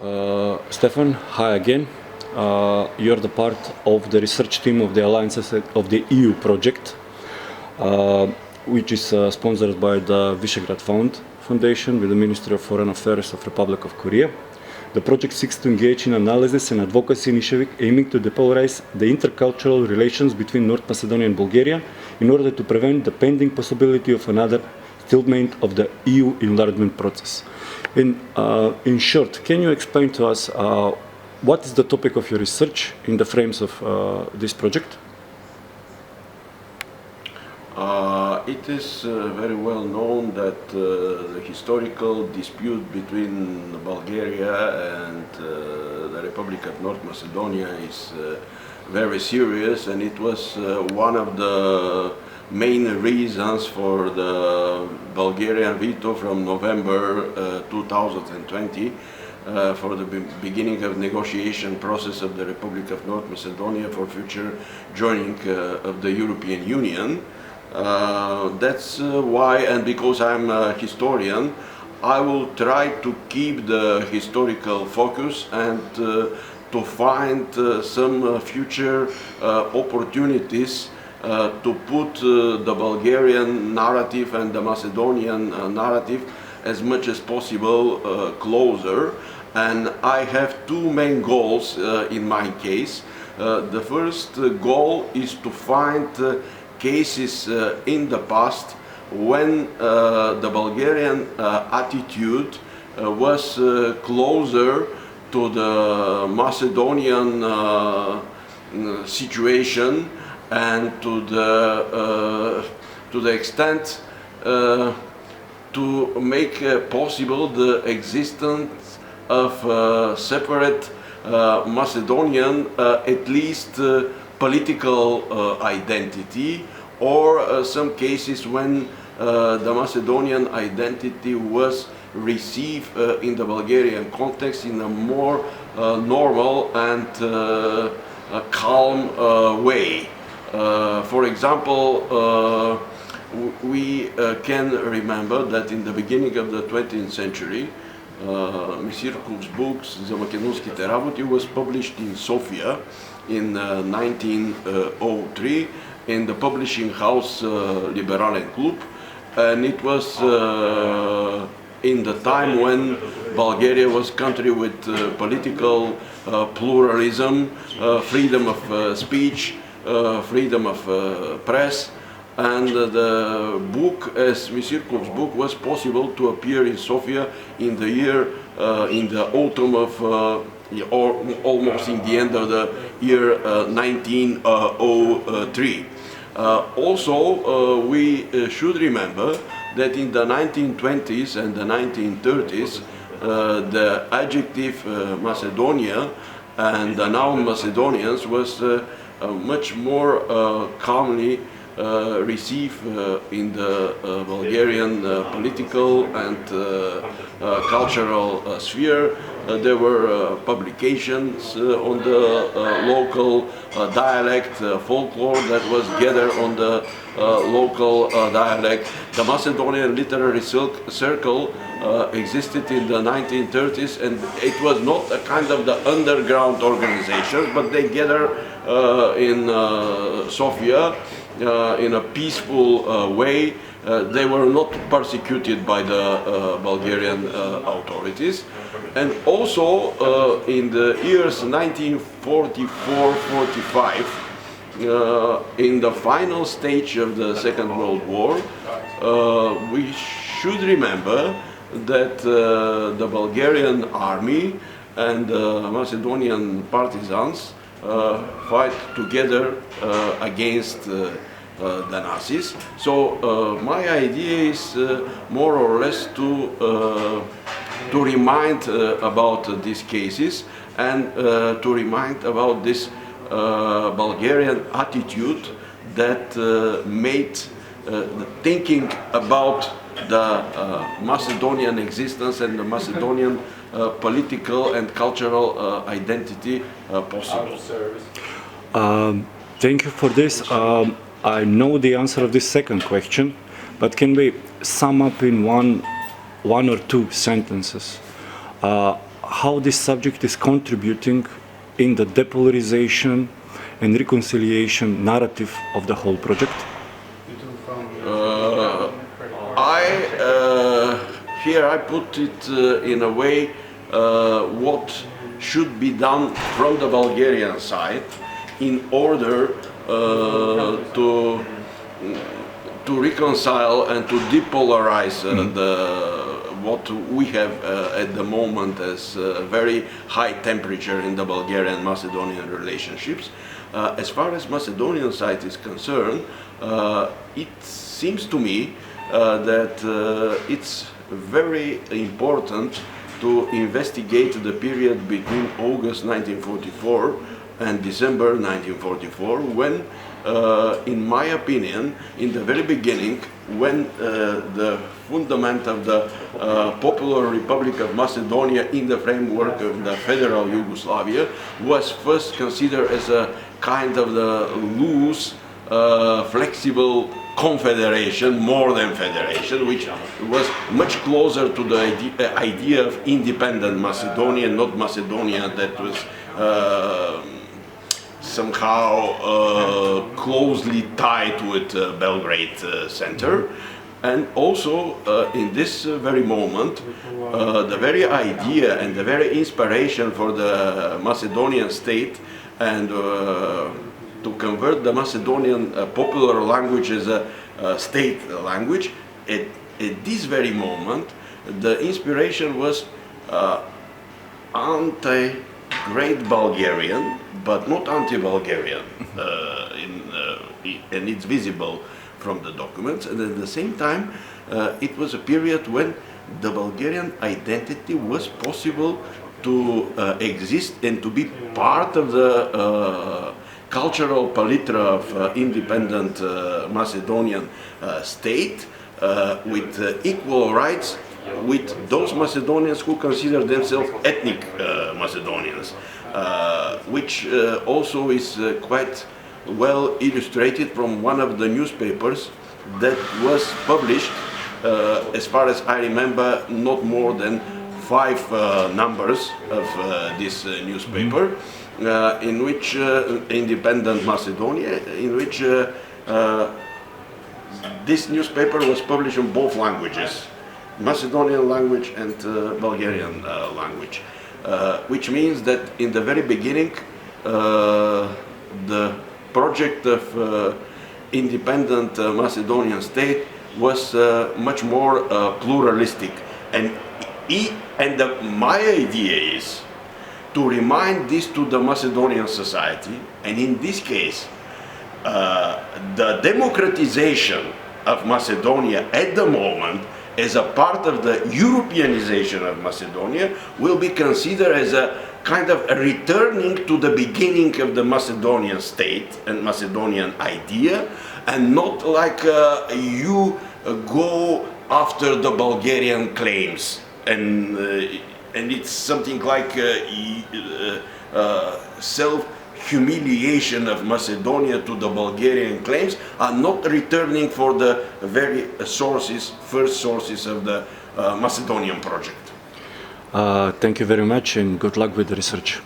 Stefan, hi again. You're the part of the research team of the Alliances of the EU project, which is sponsored by the Visegrad Foundation with the Ministry of Foreign Affairs of Republic of Korea. The project seeks to engage in analysis and advocacy initiative aiming to depolarize the intercultural relations between North Macedonia and Bulgaria in order to prevent the pending possibility of another stalemate of the EU enlargement process. In short, can you explain to us what is the topic of your research in the frames of this project? It is very well known that the historical dispute between Bulgaria and the Republic of North Macedonia is very serious, and it was one of the main reasons for the Bulgarian veto from November 2020 for the beginning of negotiation process of the Republic of North Macedonia for future joining of the European Union. That's why, and because I'm a historian, I will try to keep the historical focus and to find some future opportunities to put the Bulgarian narrative and the Macedonian narrative as much as possible closer. And I have two main goals in my case. The first goal is to find cases in the past when the Bulgarian attitude was closer to the Macedonian situation, and to the extent to make possible the existence of separate Macedonian, at least political identity, or some cases when the Macedonian identity was received in the Bulgarian context in a more normal and calm way. For example, we can remember that in the beginning of the 20th century, Мисирков's books, за македонските работи, was published in Sofia in 1903 in the publishing house Liberalen Club, and it was in the time when Bulgaria was a country with political pluralism, freedom of speech, freedom of press, and the book, as Misirkov's book, was possible to appear in Sofia in the year, in the autumn of, or almost in the end of the year 1903. Also, we should remember that in the 1920s and the 1930s, the adjective Macedonia and the noun Macedonians was much more calmly received in the Bulgarian political and cultural sphere. There were publications on the local dialect, folklore that was gathered on the local dialect. The Macedonian Literary Circle existed in the 1930s, and it was not a kind of the underground organization, but they gathered in Sofia in a peaceful way. They were not persecuted by the Bulgarian authorities. And also in the years 1944-45, in the final stage of the Second World War, we should remember that the Bulgarian army and the Macedonian partisans fight together against the Nazis. So my idea is more or less to remind about these cases and to remind about this Bulgarian attitude that made thinking about the Macedonian existence and the Macedonian political and cultural identity possible. Thank you for this. I know the answer of this second question, but can we sum up in one or two sentences how this subject is contributing in the depolarization and reconciliation narrative of the whole project? Here I put it in a way what should be done from the Bulgarian side in order to reconcile and to depolarize what we have at the moment as very high temperature in the Bulgarian-Macedonian relationships. As far as Macedonian side is concerned, it seems to me that it's very important to investigate the period between August 1944 and December 1944, when, in my opinion, in the very beginning, when the fundament of the Popular Republic of Macedonia in the framework of the federal Yugoslavia was first considered as a kind of the loose, flexible confederation more than federation, which was much closer to the idea of independent Macedonia, not Macedonia that was somehow closely tied with Belgrade center. And also in this very moment, the very idea and the very inspiration for the Macedonian state and to convert the Macedonian popular language as a state language, at this very moment, the inspiration was anti-Great Bulgarian, but not anti-Bulgarian, and it's visible from the documents. And at the same time, it was a period when the Bulgarian identity was possible to exist and to be part of the cultural palette of independent Macedonian state with equal rights with those Macedonians who consider themselves ethnic Macedonians, which also is quite well illustrated from one of the newspapers that was published, as far as I remember, not more than 5 numbers of this newspaper, in which independent Macedonia, in which this newspaper was published in both languages, Macedonian language and Bulgarian language, which means that in the very beginning the project of independent Macedonian state was much more pluralistic, and my idea is to remind this to the Macedonian society, and in this case the democratization of Macedonia at the moment as a part of the Europeanization of Macedonia will be considered as a kind of a returning to the beginning of the Macedonian state and Macedonian idea, and not like you go after the Bulgarian claims, and it's something like self-humiliation of Macedonia to the Bulgarian claims, are not returning for the very first sources of the Macedonian project. Thank you very much and good luck with the research.